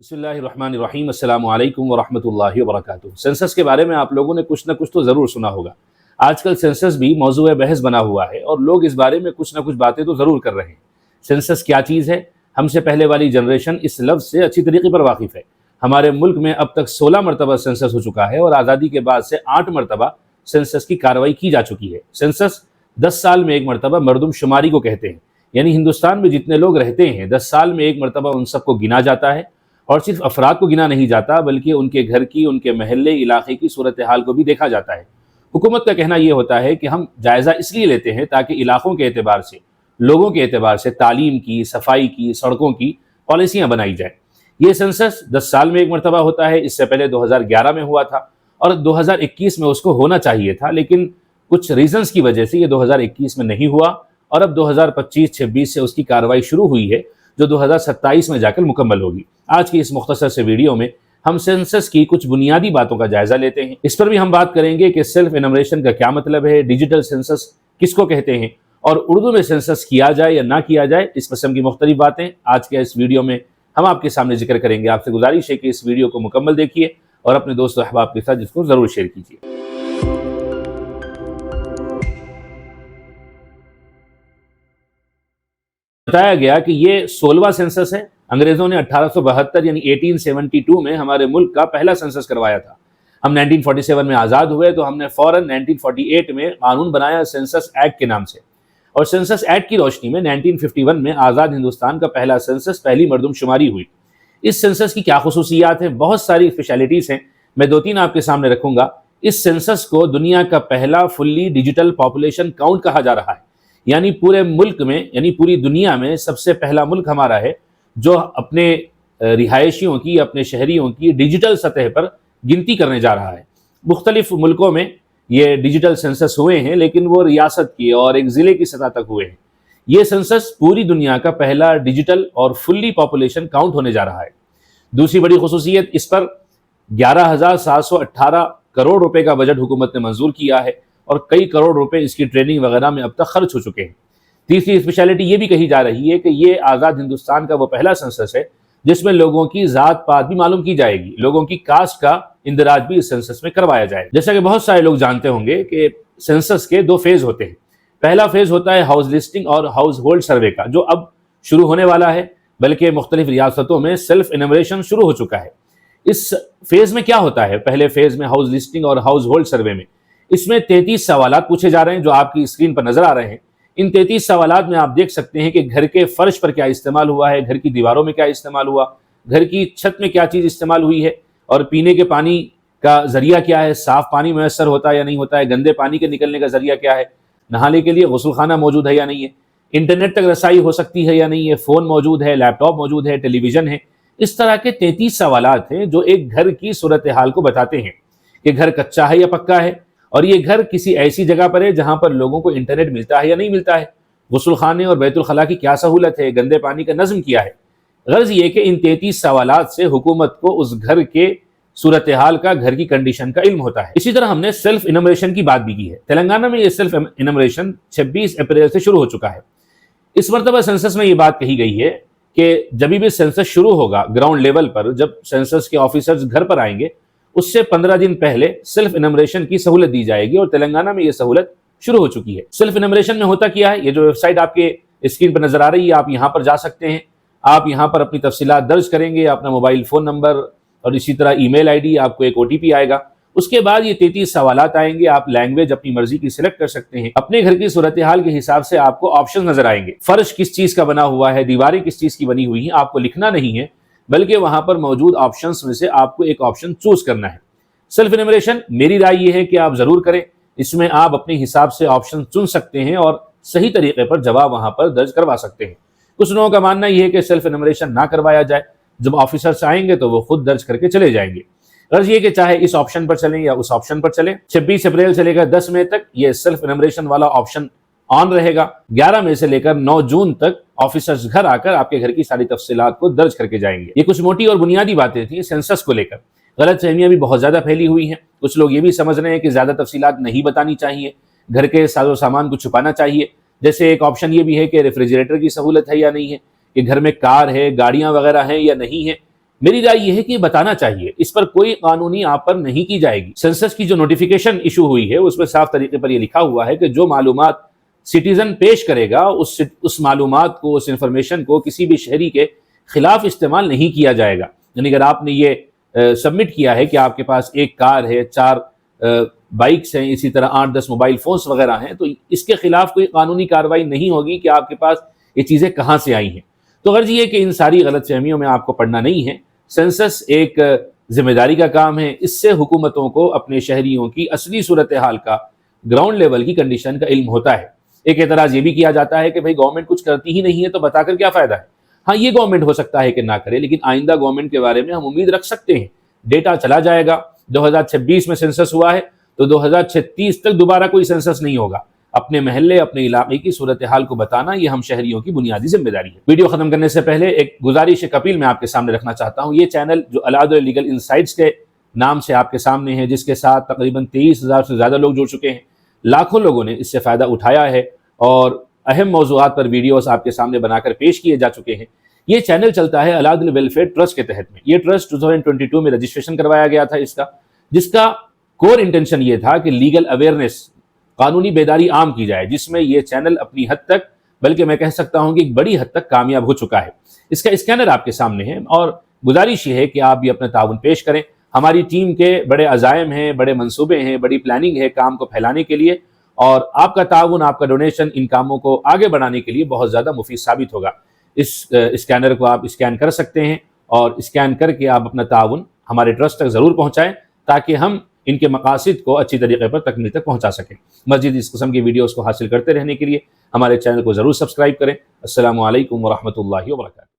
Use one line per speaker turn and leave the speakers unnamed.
بسم اللہ الرحمن الرحیم السلام علیکم ورحمۃ اللہ وبرکاتہ۔ سینسس کے بارے میں آپ لوگوں نے کچھ نہ کچھ تو ضرور سنا ہوگا۔ آج کل سینسس بھی موضوع بحث بنا ہوا ہے اور لوگ اس بارے میں کچھ نہ کچھ باتیں تو ضرور کر رہے ہیں۔ سینسس کیا چیز ہے؟ ہم سے پہلے والی جنریشن اس لفظ سے اچھی طریقے پر واقف ہے۔ ہمارے ملک میں اب تک 16 مرتبہ سینسس ہو چکا ہے اور آزادی کے بعد سے 8 مرتبہ سینسس کی کارروائی کی جا چکی ہے۔ سینسس 10 سال میں ایک مرتبہ مردم شماری کو کہتے ہیں، یعنی ہندوستان میں جتنے لوگ رہتے ہیں 10 سال میں ایک مرتبہ ان سب کو گنا جاتا ہے، اور صرف افراد کو گنا نہیں جاتا بلکہ ان کے گھر کی، ان کے محلے، علاقے کی صورتحال کو بھی دیکھا جاتا ہے۔ حکومت کا کہنا یہ ہوتا ہے کہ ہم جائزہ اس لیے لیتے ہیں تاکہ علاقوں کے اعتبار سے، لوگوں کے اعتبار سے تعلیم کی، صفائی کی، سڑکوں کی پالیسیاں بنائی جائیں۔ یہ سینسس 10 سال میں ایک مرتبہ ہوتا ہے۔ اس سے پہلے 2011 میں ہوا تھا اور 2021 میں اس کو ہونا چاہیے تھا، لیکن کچھ ریزنز کی وجہ سے یہ 2021 میں نہیں ہوا اور اب 2025-26 سے اس کی کارروائی شروع ہوئی ہے، جو 2027 میں جا کر مکمل ہوگی۔ آج کی اس مختصر سے ویڈیو میں ہم سینسس کی کچھ بنیادی باتوں کا جائزہ لیتے ہیں۔ اس پر بھی ہم بات کریں گے کہ سیلف انمریشن کا کیا مطلب ہے، ڈیجیٹل سینسس کس کو کہتے ہیں، اور اردو میں سینسس کیا جائے یا نہ کیا جائے، اس قسم کی مختلف باتیں آج کے اس ویڈیو میں ہم آپ کے سامنے ذکر کریں گے۔ آپ سے گزارش ہے کہ اس ویڈیو کو مکمل دیکھیے اور اپنے دوست و احباب کے ساتھ اس کو ضرور شیئر کیجیے۔ بتایا گیا کہ یہ 16واں سینسس ہے۔ انگریزوں نے 1872 یعنی 1872 میں ہمارے ملک کا پہلا سینسس کروایا تھا۔ ہم 1947 میں آزاد ہوئے تو ہم نے فوراً 1948 میں قانون بنایا سینسس ایکٹ کے نام سے، اور سینسس ایکٹ کی روشنی میں 1951 میں آزاد ہندوستان کا پہلا سینسس، پہلی مردم شماری ہوئی۔ اس سینسس کی کیا خصوصیات ہیں؟ بہت ساری اسپیشلٹیز ہیں، میں 2-3 آپ کے سامنے رکھوں گا۔ اس سینسس کو دنیا کا پہلا فلی ڈیجیٹل پاپولیشن کاؤنٹ کہا جا رہا ہے، یعنی پورے ملک میں، یعنی پوری دنیا میں سب سے پہلا ملک ہمارا ہے جو اپنے رہائشیوں کی، اپنے شہریوں کی ڈیجیٹل سطح پر گنتی کرنے جا رہا ہے۔ مختلف ملکوں میں یہ ڈیجیٹل سینسس ہوئے ہیں، لیکن وہ ریاست کی اور ایک ضلع کی سطح تک ہوئے ہیں۔ یہ سینسس پوری دنیا کا پہلا ڈیجیٹل اور فلی پاپولیشن کاؤنٹ ہونے جا رہا ہے۔ دوسری بڑی خصوصیت، اس پر 11,718 کروڑ روپے کا بجٹ حکومت نے منظور کیا ہے اور کئی کروڑ روپے اس کی ٹریننگ وغیرہ میں اب تک خرچ ہو چکے ہیں۔ تیسری اسپیشلٹی یہ بھی کہی جا رہی ہے کہ یہ آزاد ہندوستان کا وہ پہلا سینسس ہے جس میں لوگوں کی ذات پات بھی معلوم کی جائے گی، لوگوں کی کاسٹ کا اندراج بھی اس سینسس میں کروایا جائے گا۔ جیسا کہ بہت سارے لوگ جانتے ہوں گے کہ سینسس کے 2 فیز ہوتے ہیں۔ پہلا فیز ہوتا ہے ہاؤس لسٹنگ اور ہاؤس ہولڈ سروے کا، جو اب شروع ہونے والا ہے، بلکہ مختلف ریاستوں میں سیلف انمریشن شروع ہو چکا ہے۔ اس فیز میں کیا ہوتا ہے؟ پہلے فیز میں ہاؤس لسٹنگ اور ہاؤس ہولڈ سروے میں اس میں 33 سوالات پوچھے جا رہے ہیں، جو آپ کی اسکرین پر نظر آ رہے ہیں۔ ان 33 سوالات میں آپ دیکھ سکتے ہیں کہ گھر کے فرش پر کیا استعمال ہوا ہے، گھر کی دیواروں میں کیا استعمال ہوا، گھر کی چھت میں کیا چیز استعمال ہوئی ہے، اور پینے کے پانی کا ذریعہ کیا ہے، صاف پانی میسر ہوتا ہے یا نہیں ہوتا ہے، گندے پانی کے نکلنے کا ذریعہ کیا ہے، نہانے کے لیے غسل خانہ موجود ہے یا نہیں ہے، انٹرنیٹ تک رسائی ہو سکتی ہے یا نہیں ہے، فون موجود ہے، لیپ ٹاپ موجود ہے، ٹیلی ویژن ہے۔ اس طرح کے 33 سوالات ہیں جو ایک گھر کی صورتحال کو بتاتے ہیں کہ گھر کچا ہے یا پکا ہے، اور یہ گھر کسی ایسی جگہ پر ہے جہاں پر لوگوں کو انٹرنیٹ ملتا ہے یا نہیں ملتا ہے، غسل خانے اور بیت الخلاء کی کیا سہولت ہے، گندے پانی کا نظم کیا ہے۔ غرض یہ کہ ان 33 سوالات سے حکومت کو اس گھر کے صورتحال کا، گھر کی کنڈیشن کا علم ہوتا ہے۔ اسی طرح ہم نے سیلف انمریشن کی بات بھی کی ہے۔ تلنگانہ میں یہ سیلف انمریشن 26 اپریل سے شروع ہو چکا ہے۔ اس مرتبہ سینسس میں یہ بات کہی گئی ہے کہ جب بھی سینسس شروع ہوگا گراؤنڈ لیول پر، جب سینسس کے آفیسرز گھر پر آئیں گے، اس سے 15 دن پہلے سیلف انمریشن کی سہولت دی جائے گی، اور تلنگانہ میں یہ سہولت شروع ہو چکی ہے۔ سیلف انمریشن میں ہوتا کیا ہے؟ یہ جو ویب سائٹ آپ کے اسکرین پر نظر آ رہی ہے، آپ یہاں پر جا سکتے ہیں۔ آپ یہاں پر اپنی تفصیلات درج کریں گے، اپنا موبائل فون نمبر اور اسی طرح ای میل آئی ڈی، آپ کو ایک OTP آئے گا۔ اس کے بعد یہ 33 سوالات آئیں گے، آپ لینگویج اپنی مرضی کی سلیکٹ کر سکتے ہیں۔ اپنے گھر کی صورتحال کے حساب سے آپ کو آپشن نظر آئیں گے، فرش کس چیز کا بنا ہوا ہے، دیواریں کس چیز کی بنی ہوئی ہیں، آپ کو لکھنا نہیں ہے بلکہ وہاں پر موجود آپشنز میں سے آپ کو ایک آپشن چوز کرنا ہے۔ سیلف انمریشن میری رائے یہ ہے کہ آپ ضرور کریں، اس میں آپ اپنے حساب سے آپشن چن سکتے ہیں اور صحیح طریقے پر جواب وہاں پر درج کروا سکتے ہیں۔ کچھ لوگوں کا ماننا یہ ہے کہ سیلف انمریشن نہ کروایا جائے، جب آفیسرز آئیں گے تو وہ خود درج کر کے چلے جائیں گے۔ غرض یہ کہ چاہے اس آپشن پر چلیں یا اس آپشن پر چلیں، 26 اپریل سے لے کر 10 مئی تک یہ سیلف انمریشن والا آپشن آن رہے گا۔ 11 مئی سے لے کر 9 جون تک آفیسرز گھر آ کر آپ کے گھر کی ساری تفصیلات کو درج کر کے جائیں گے۔ یہ کچھ موٹی اور بنیادی باتیں تھیں سینسس کو لے کر۔ غلط فہمیاں بھی بہت زیادہ پھیلی ہوئی ہیں، کچھ لوگ یہ بھی سمجھ رہے ہیں کہ زیادہ تفصیلات نہیں بتانی چاہیے، گھر کے ساز و سامان کو چھپانا چاہیے۔ جیسے ایک آپشن یہ بھی ہے کہ ریفریجریٹر کی سہولت ہے یا نہیں ہے، کہ گھر میں کار ہے، گاڑیاں وغیرہ ہیں یا نہیں ہیں۔ میری رائے یہ ہے کہ بتانا چاہیے، اس پر کوئی قانونی آپ پر نہیں کی جائے گی۔ سینسس کی جو نوٹیفیکیشن ایشو ہوئی ہے اس میں صاف طریقے پر یہ لکھا ہوا ہے کہ جو معلومات سٹیزن پیش کرے گا اس معلومات کو، اس انفارمیشن کو کسی بھی شہری کے خلاف استعمال نہیں کیا جائے گا۔ یعنی اگر آپ نے یہ سبمٹ کیا ہے کہ آپ کے پاس ایک کار ہے، 4 بائکس ہیں، اسی طرح 8-10 موبائل فونز وغیرہ ہیں، تو اس کے خلاف کوئی قانونی کارروائی نہیں ہوگی کہ آپ کے پاس یہ چیزیں کہاں سے آئی ہیں۔ تو غرض یہ کہ ان ساری غلط فہمیوں میں آپ کو پڑنا نہیں ہے۔ سینسس ایک ذمہ داری کا کام ہے، اس سے حکومتوں کو اپنے شہریوں کی اصلی صورتحال کا، گراؤنڈ لیول کی کنڈیشن کا علم ہوتا ہے۔ ایک اعتراض یہ بھی کیا جاتا ہے کہ بھئی گورنمنٹ کچھ کرتی ہی نہیں ہے تو بتا کر کیا فائدہ ہے۔ ہاں، یہ گورنمنٹ ہو سکتا ہے کہ نہ کرے، لیکن آئندہ گورنمنٹ کے بارے میں ہم امید رکھ سکتے ہیں۔ ڈیٹا چلا جائے گا، 2026 میں سینسس ہوا ہے تو 2036 تک دوبارہ کوئی سینسس نہیں ہوگا۔ اپنے محلے، اپنے علاقے کی صورتحال کو بتانا یہ ہم شہریوں کی بنیادی ذمہ داری ہے۔ ویڈیو ختم کرنے سے پہلے ایک گزارش، ایک اپیل میں آپ کے سامنے رکھنا چاہتا ہوں۔ یہ چینل جو العدل لیگل انسائٹس کے نام سے آپ کے سامنے ہے، جس کے ساتھ تقریباً 23,000 سے زیادہ لوگ جڑ چکے ہیں، لاکھوں لوگوں نے اس سے فائدہ اٹھایا ہے اور اہم موضوعات پر ویڈیوز آپ کے سامنے بنا کر پیش کیے جا چکے ہیں۔ یہ چینل چلتا ہے العدل ویلفیئر ٹرسٹ کے تحت میں۔ یہ ٹرسٹ 2022 میں رجسٹریشن کروایا گیا تھا اس کا، جس کا کور انٹینشن یہ تھا کہ لیگل اویئرنیس، قانونی بیداری عام کی جائے، جس میں یہ چینل اپنی حد تک، بلکہ میں کہہ سکتا ہوں کہ ایک بڑی حد تک کامیاب ہو چکا ہے۔ اس کا اسکینر آپ کے سامنے ہے اور گزارش یہ ہے کہ آپ بھی اپنا تعاون پیش کریں۔ ہماری ٹیم کے بڑے عزائم ہیں، بڑے منصوبے ہیں، بڑی پلاننگ ہے کام کو پھیلانے کے لیے، اور آپ کا تعاون، آپ کا ڈونیشن ان کاموں کو آگے بڑھانے کے لیے بہت زیادہ مفید ثابت ہوگا۔ اس اسکینر کو آپ اسکین کر سکتے ہیں اور اسکین کر کے آپ اپنا تعاون ہمارے ٹرسٹ تک ضرور پہنچائیں تاکہ ہم ان کے مقاصد کو اچھی طریقے پر تکمیل تک پہنچا سکیں۔ مزید اس قسم کی ویڈیوز کو حاصل کرتے رہنے کے لیے ہمارے چینل کو ضرور سبسکرائب کریں۔ السلام علیکم ورحمۃ اللہ وبرکاتہ۔